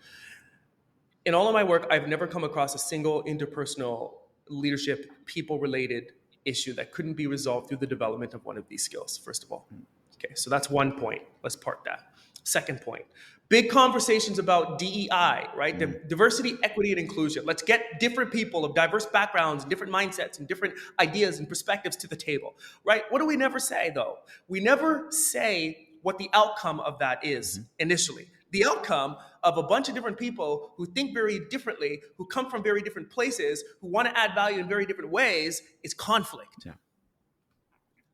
[SPEAKER 1] In all of my work, I've never come across a single interpersonal leadership, people related issue that couldn't be resolved through the development of one of these skills, first of all. Okay, so that's one point. Let's park that. Second point, big conversations about DEI, right? The diversity, equity, and inclusion. Let's get different people of diverse backgrounds and different mindsets and different ideas and perspectives to the table, right? What do we never say though? We never say what the outcome of that is initially. The outcome of a bunch of different people who think very differently, who come from very different places, who want to add value in very different ways is conflict.
[SPEAKER 2] Yeah.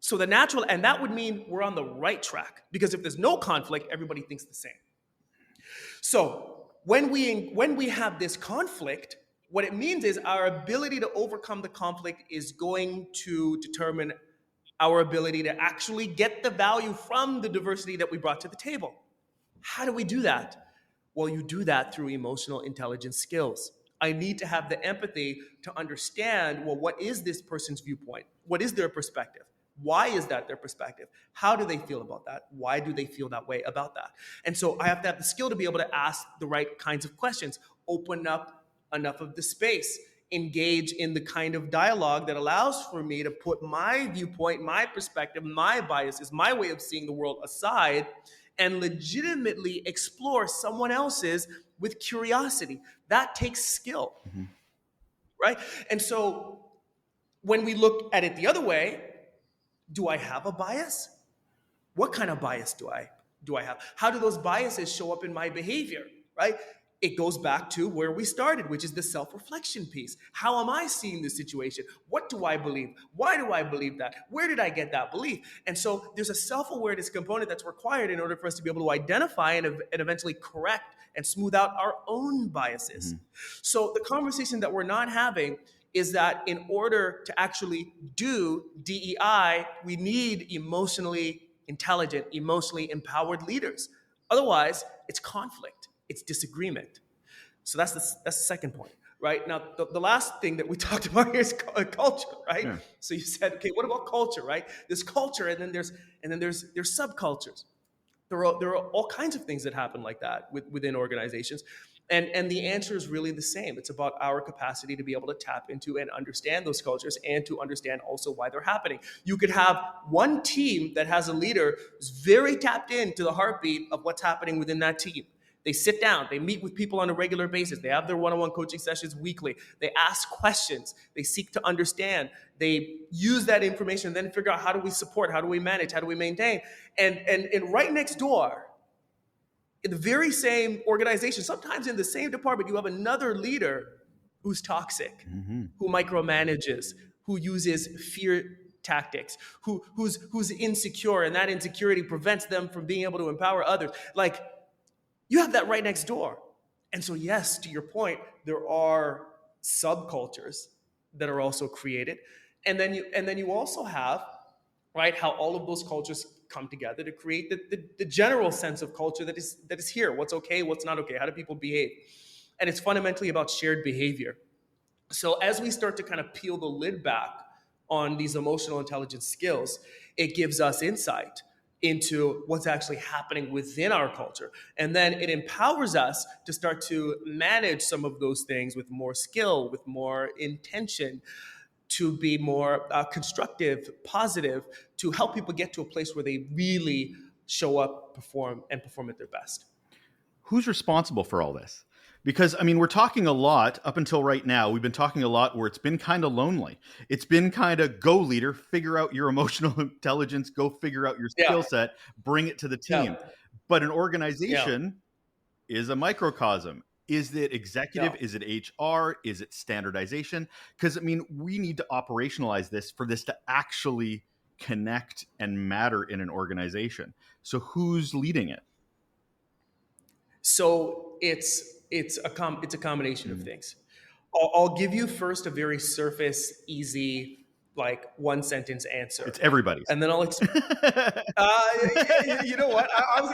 [SPEAKER 1] So the natural, and that would mean we're on the right track, because if there's no conflict, everybody thinks the same. So when we have this conflict, what it means is our ability to overcome the conflict is going to determine our ability to actually get the value from the diversity that we brought to the table. How do we do that? Well, you do that through emotional intelligence skills. I need to have the empathy to understand, well, what is this person's viewpoint? What is their perspective? Why is that their perspective? How do they feel about that? Why do they feel that way about that? And so I have to have the skill to be able to ask the right kinds of questions, open up enough of the space, engage in the kind of dialogue that allows for me to put my viewpoint, my perspective, my biases, my way of seeing the world aside, and legitimately explore someone else's with curiosity. That takes skill, right? And so when we look at it the other way, do I have a bias? What kind of bias do I have? How do those biases show up in my behavior, right? It goes back to where we started, which is the self-reflection piece. How am I seeing the situation? What do I believe? Why do I believe that? Where did I get that belief? And so there's a self-awareness component that's required in order for us to be able to identify and eventually correct and smooth out our own biases. So the conversation that we're not having is that in order to actually do DEI, we need emotionally intelligent, emotionally empowered leaders. Otherwise, it's conflict, it's disagreement. So that's the second point, right? Now, the last thing that we talked about here is culture, right?
[SPEAKER 2] Yeah.
[SPEAKER 1] So you said, okay, what about culture, right? There's culture, and then there's subcultures. There are all kinds of things that happen like that within organizations. And the answer is really the same. It's about our capacity to be able to tap into and understand those cultures, and to understand also why they're happening. You could have one team that has a leader who's very tapped into the heartbeat of what's happening within that team. They sit down, they meet with people on a regular basis, they have their one-on-one coaching sessions weekly, they ask questions, they seek to understand, they use that information and then figure out, how do we support, how do we manage, how do we maintain? And right next door, in the very same organization, sometimes in the same department, you have another leader who's toxic, who micromanages, who uses fear tactics, who's insecure, and that insecurity prevents them from being able to empower others. Like, you have that right next door. And so, yes, to your point, there are subcultures that are also created. And then you also have, right, how all of those cultures come together to create the general sense of culture that is here. What's okay, what's not okay, how do people behave? And it's fundamentally about shared behavior. So as we start to kind of peel the lid back on these emotional intelligence skills, it gives us insight into what's actually happening within our culture. And then it empowers us to start to manage some of those things with more skill, with more intention, to be more constructive, positive, to help people get to a place where they really show up, perform at their best.
[SPEAKER 2] Who's responsible for all this? Because, I mean, we're talking a lot up until right now. We've been talking a lot where it's been kind of lonely. It's been kind of go leader, figure out your emotional intelligence, go figure out your
[SPEAKER 1] Yeah,
[SPEAKER 2] skill set, bring it to the team.
[SPEAKER 1] yeah,
[SPEAKER 2] But an
[SPEAKER 1] yeah,
[SPEAKER 2] organization is a microcosm. Is it executive?
[SPEAKER 1] yeah.
[SPEAKER 2] Is it HR? Is it standardization? Because, I mean, we need to operationalize this for this to actually connect and matter in an organization. So who's leading it?
[SPEAKER 1] So it's a combination of
[SPEAKER 2] Mhm.
[SPEAKER 1] things. I'll give you first a very surface, easy, like one sentence answer,
[SPEAKER 2] It's everybody's.
[SPEAKER 1] and then I'll you know what? I was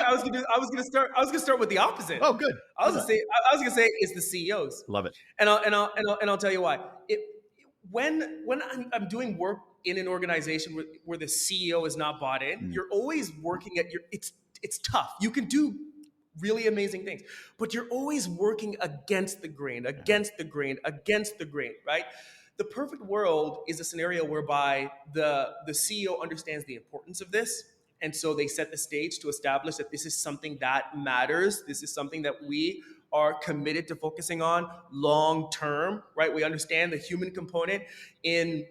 [SPEAKER 1] gonna start with the opposite.
[SPEAKER 2] Oh, good.
[SPEAKER 1] I was
[SPEAKER 2] Love
[SPEAKER 1] gonna
[SPEAKER 2] it.
[SPEAKER 1] say I was gonna say it's the CEOs,
[SPEAKER 2] Love it.
[SPEAKER 1] and I'll tell you why. When I'm doing work in an organization where the CEO is not bought in,
[SPEAKER 2] Mm.
[SPEAKER 1] you're always working at your. It's tough. You can do really amazing things, but you're always working against the grain,
[SPEAKER 2] Yeah.
[SPEAKER 1] against the grain, against the grain, right? The perfect world is a scenario whereby the CEO understands the importance of this. And so they set the stage to establish that this is something that matters. This is something that we are committed to focusing on long term, right? We understand the human component in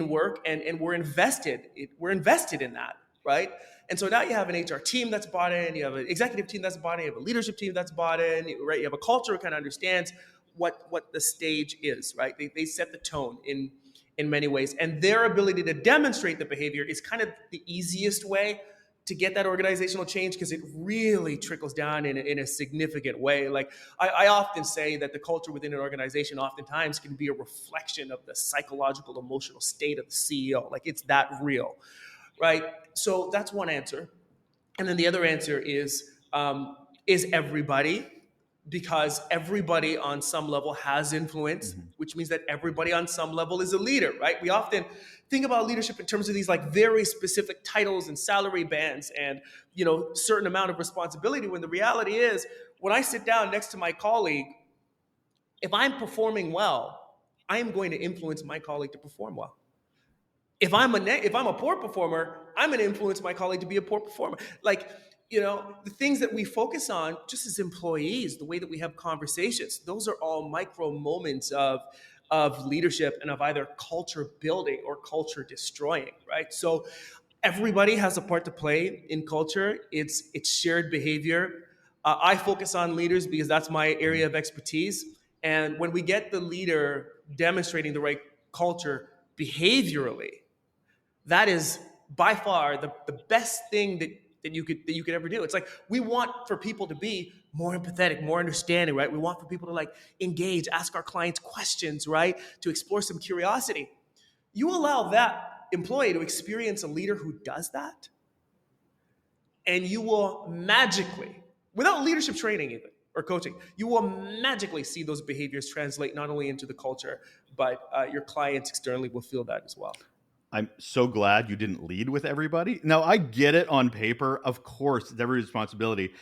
[SPEAKER 1] work, and we're invested in that, right? And so now you have an HR team that's bought in, you have an executive team that's bought in, you have a leadership team that's bought in, right? You have a culture that kind of understands what the stage is, right? They set the tone in many ways, and their ability to demonstrate the behavior is kind of the easiest way to get that organizational change, because it really trickles down in a significant way. Like I often say that the culture within an organization oftentimes can be a reflection of the psychological, emotional state of the CEO. Like it's that real, right? So that's one answer. And then the other answer is everybody, because everybody on some level has influence,
[SPEAKER 2] Mhm.
[SPEAKER 1] which means that everybody on some level is a leader, right? We often think about leadership in terms of these like very specific titles and salary bands and certain amount of responsibility. When the reality is, when I sit down next to my colleague, if I'm performing well, I am going to influence my colleague to perform well. If I'm a poor performer, I'm going to influence my colleague to be a poor performer. Like, the things that we focus on just as employees, the way that we have conversations, those are all micro moments of leadership and of either culture building or culture destroying, right? So everybody has a part to play in culture. It's shared behavior. I focus on leaders because that's my area of expertise. And when we get the leader demonstrating the right culture behaviorally, that is by far the best thing that you could ever do. It's like we want for people to be more empathetic, more understanding, right? We want for people to like engage, ask our clients questions, right? To explore some curiosity. You allow that employee to experience a leader who does that, and you will magically, without leadership training even or coaching, you will magically see those behaviors translate not only into the culture, but your clients externally will feel that as well.
[SPEAKER 2] I'm so glad you didn't lead with everybody. Now, I get it on paper. Of course, it's everybody's responsibility,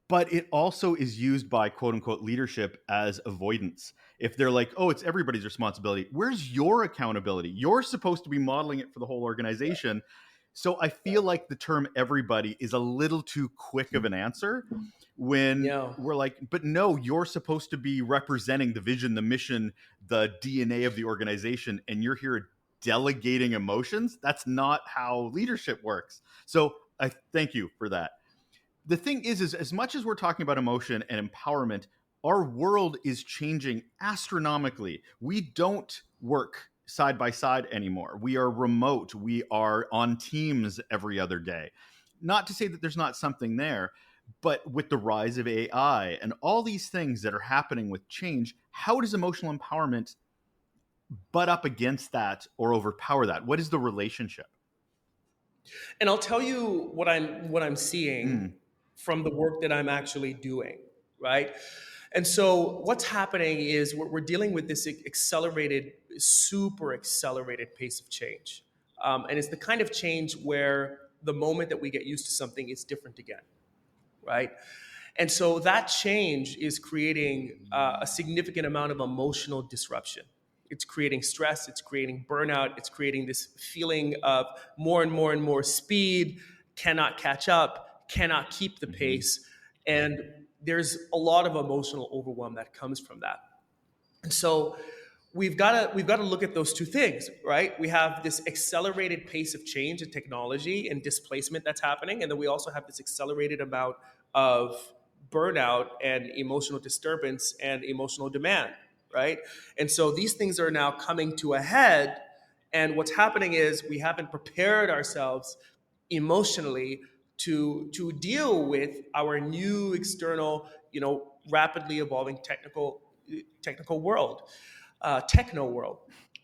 [SPEAKER 2] but it also is used by quote unquote leadership as avoidance. If they're like, oh, it's everybody's responsibility, where's your accountability? You're supposed to be modeling it for the whole organization. So I feel like the term everybody is a little too quick of an answer when
[SPEAKER 1] Yeah.
[SPEAKER 2] we're like, but no, you're supposed to be representing the vision, the mission, the DNA of the organization, and you're here delegating emotions. That's not how leadership works. So I thank you for that. The thing is as much as we're talking about emotion and empowerment, our world is changing astronomically. We don't work side by side anymore. We are remote. We are on Teams every other day. Not to say that there's not something there, but with the rise of AI and all these things that are happening with change, how does emotional empowerment butt up against that or overpower that? What is the relationship?
[SPEAKER 1] And I'll tell you what I'm seeing
[SPEAKER 2] Mm.
[SPEAKER 1] from the work that I'm actually doing, right? And so what's happening is we're dealing with this accelerated, super accelerated pace of change. And it's the kind of change where the moment that we get used to something, it's different again, right? And so that change is creating a significant amount of emotional disruption. It's creating stress, it's creating burnout, it's creating this feeling of more and more and more speed, cannot catch up, cannot keep the
[SPEAKER 2] Mhm.
[SPEAKER 1] pace. And there's a lot of emotional overwhelm that comes from that. And so we've got to look at those two things, right? We have this accelerated pace of change in technology and displacement that's happening, and then we also have this accelerated amount of burnout and emotional disturbance and emotional demand, right? And so these things are now coming to a head, and what's happening is we haven't prepared ourselves emotionally to deal with our new external, rapidly evolving technical world, techno world.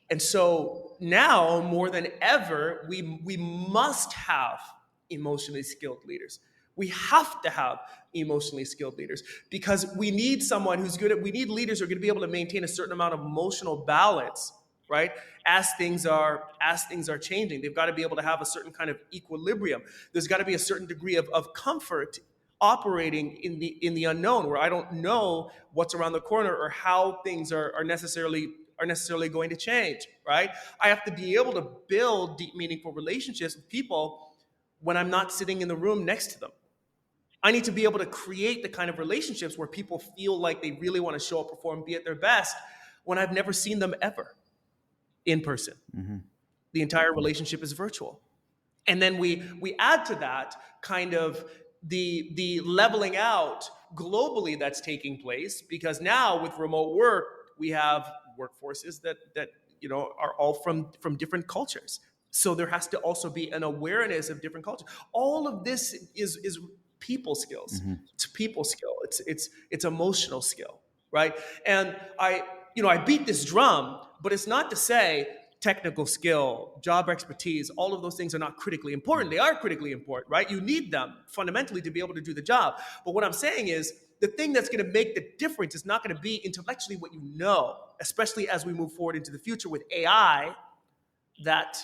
[SPEAKER 1] And so now more than ever, we must have emotionally skilled leaders. We have to have emotionally skilled leaders because we need someone who's good at, we need leaders who are going to be able to maintain a certain amount of emotional balance, right? As things are changing, they've got to be able to have a certain kind of equilibrium. There's got to be a certain degree of comfort operating in the unknown, where I don't know what's around the corner or how things are necessarily going to change, right? I have to be able to build deep, meaningful relationships with people when I'm not sitting in the room next to them. I need to be able to create the kind of relationships where people feel like they really want to show up, perform, be at their best when I've never seen them ever in person. The entire relationship is virtual. And then we add to that kind of the leveling out globally that's taking place, because now with remote work we have workforces that are all from different cultures. So there has to also be an awareness of different cultures. All of this is people skills. It's people skill. It's emotional skill, right? And I beat this drum, but it's not to say technical skill, job expertise, all of those things are not critically important. They are critically important, right? You need them fundamentally to be able to do the job. But what I'm saying is the thing that's going to make the difference is not going to be intellectually what you know, especially as we move forward into the future with AI, that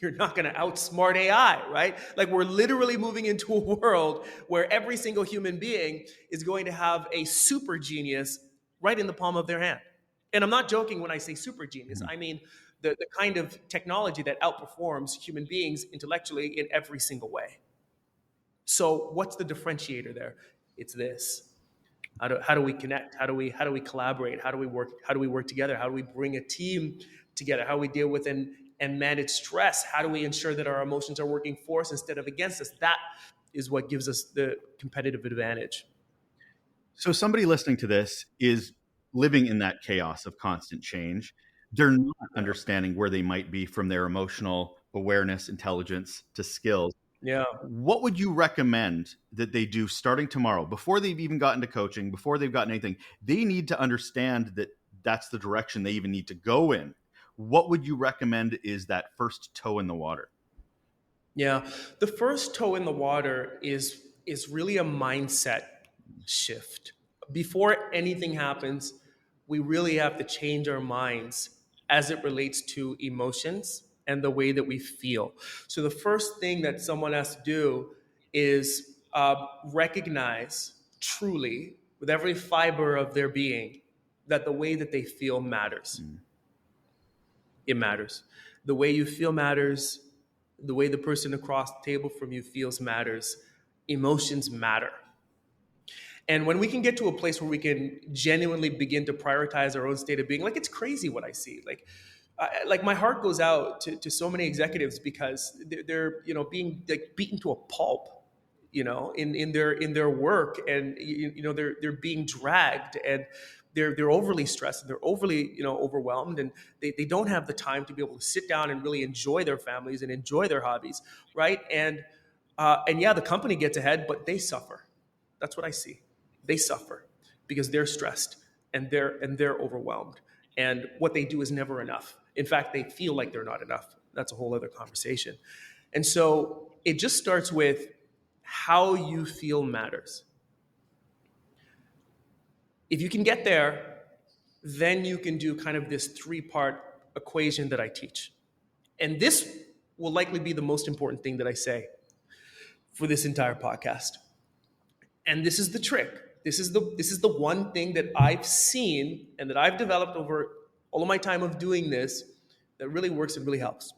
[SPEAKER 1] you're not going to outsmart AI, right? Like, we're literally moving into a world where every single human being is going to have a super genius right in the palm of their hand. And I'm not joking when I say super genius. I mean the kind of technology that outperforms human beings intellectually in every single way. So what's the differentiator there? It's this. How do we connect? How do we collaborate? How do we work together? How do we bring a team together? How do we deal with and manage stress? How do we ensure that our emotions are working for us instead of against us? That is what gives us the competitive advantage.
[SPEAKER 2] So somebody listening to this is living in that chaos of constant change. They're not
[SPEAKER 1] Yeah.
[SPEAKER 2] understanding where they might be from their emotional awareness, intelligence to skills.
[SPEAKER 1] Yeah.
[SPEAKER 2] What would you recommend that they do starting tomorrow, before they've even gotten to coaching, before they've gotten anything? They need to understand that that's the direction they even need to go in. What would you recommend is that first toe in the water?
[SPEAKER 1] Yeah. The first toe in the water is really a mindset shift. Before anything happens, we really have to change our minds as it relates to emotions and the way that we feel. So the first thing that someone has to do is recognize truly, with every fiber of their being, that the way that they feel matters. It matters. The way you feel matters. The way the person across the table from you feels matters. Emotions matter. And when we can get to a place where we can genuinely begin to prioritize our own state of being, like, it's crazy what I see. Like my heart goes out to so many executives because they're being like beaten to a pulp, in their work, and they're being dragged, and they're overly stressed, and they're overly overwhelmed, and they don't have the time to be able to sit down and really enjoy their families and enjoy their hobbies, right? And yeah, the company gets ahead, but they suffer. That's what I see. They suffer because they're stressed and they're overwhelmed. And what they do is never enough. In fact, they feel like they're not enough. That's a whole other conversation. And so it just starts with how you feel matters. If you can get there, then you can do kind of this three-part equation that I teach. And this will likely be the most important thing that I say for this entire podcast. And this is the trick. This is the one thing that I've seen and that I've developed over all of my time of doing this that really works and really helps.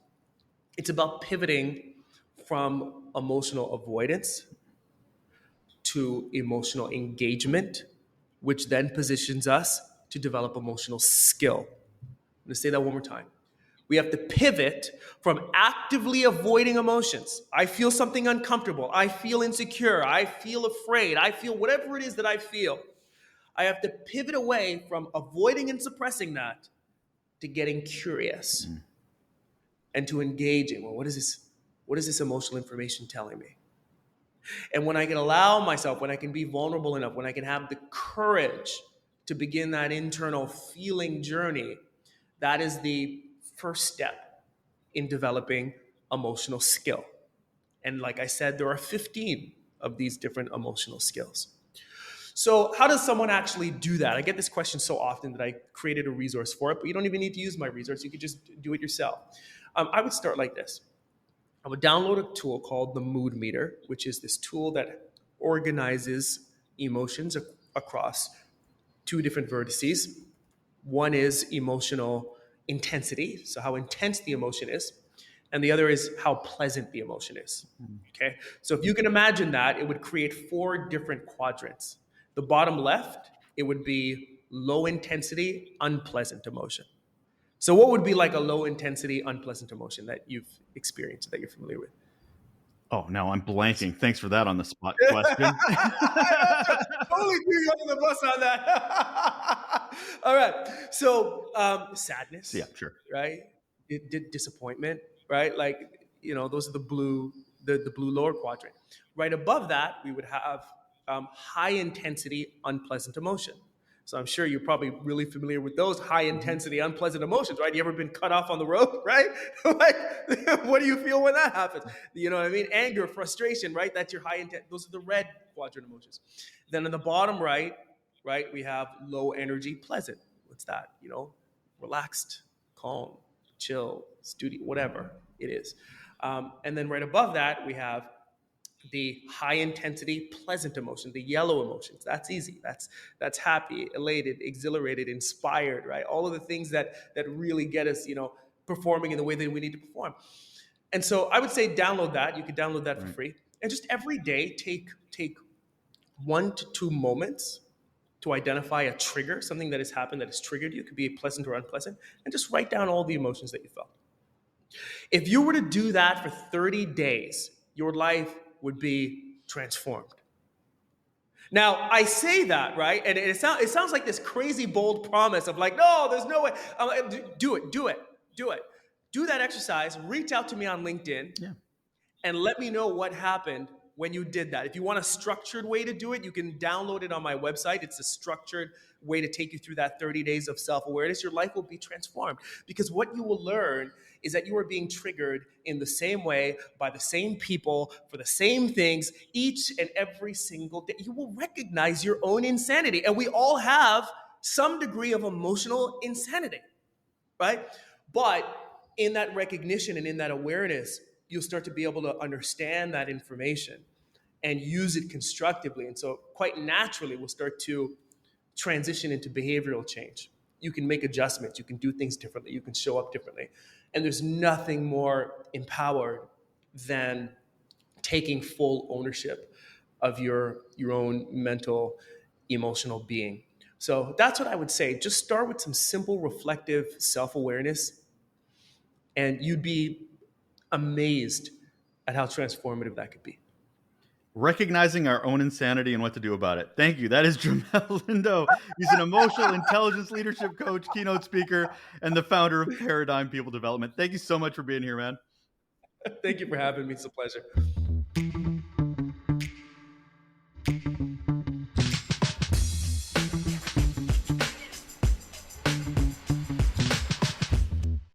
[SPEAKER 1] It's about pivoting from emotional avoidance to emotional engagement, which then positions us to develop emotional skill. I'm going to say that one more time. We have to pivot from actively avoiding emotions. I feel something uncomfortable. I feel insecure. I feel afraid. I feel whatever it is that I feel. I have to pivot away from avoiding and suppressing that to getting curious and to engaging. Well, what is this? What is this emotional information telling me? And when I can allow myself, when I can be vulnerable enough, when I can have the courage to begin that internal feeling journey, that is the first step in developing emotional skill. And like I said, there are 15 of these different emotional skills. So, how does someone actually do that? I get this question so often that I created a resource for it, but you don't even need to use my resource. You could just do it yourself. I would start like this. I would download a tool called the Mood Meter, which is this tool that organizes emotions across two different vertices. One is emotional intensity, so how intense the emotion is, and the other is how pleasant the emotion is. Okay, so if you can imagine that, it would create four different quadrants. The bottom left, it would be low intensity, unpleasant emotion. So, what would be like a low intensity, unpleasant emotion that you've experienced, that you're familiar with?
[SPEAKER 2] Oh, now I'm blanking. Thanks for that on the spot question.
[SPEAKER 1] I know, totally threw you under the bus on that. All right. So, sadness,
[SPEAKER 2] Yeah, sure.
[SPEAKER 1] right? Disappointment, right? Like, those are the blue lower quadrant. Right above that, we would have high intensity, unpleasant emotion. So I'm sure you're probably really familiar with those high intensity, unpleasant emotions, right? You ever been cut off on the road, right? Like, what do you feel when that happens? You know what I mean? Anger, frustration, right? That's your high intent. Those are the red quadrant emotions. Then in the bottom right, we have low energy, pleasant. What's that? Relaxed, calm, chill, studio, whatever it is. And then right above that, we have the high intensity pleasant emotion, the yellow emotions. That's easy. That's happy, elated, exhilarated, inspired, right? All of the things that really get us performing in the way that we need to perform. And so I would say download that. You could download that for free, and just every day take 1 to 2 moments to identify a trigger, something that has happened that has triggered you. It could be pleasant or unpleasant, and just write down all the emotions that you felt. If you were to do that for 30 days, your life would be transformed. Now, I say that, right? And it sounds like this crazy bold promise of like, no, there's no way. Do it. Do that exercise. Reach out to me on LinkedIn and let me know what happened when you did that. If you want a structured way to do it, you can download it on my website. It's a structured way to take you through that 30 days of self-awareness. Your life will be transformed because what you will learn is that you are being triggered in the same way by the same people for the same things each and every single day. You will recognize your own insanity. And we all have some degree of emotional insanity, right? But in that recognition and in that awareness, you'll start to be able to understand that information and use it constructively. And so quite naturally, we'll start to transition into behavioral change. You can make adjustments. You can do things differently. You can show up differently. And there's nothing more empowered than taking full ownership of your own mental, emotional being. So that's what I would say. Just start with some simple, reflective self-awareness, and you'd be amazed at how transformative that could be.
[SPEAKER 2] Recognizing our own insanity and what to do about it. Thank you. That is Jamelle Lindo. He's an emotional intelligence leadership coach, keynote speaker, and the founder of Paradigm People Development. Thank you so much for being here, man.
[SPEAKER 1] Thank you for having me. It's a pleasure.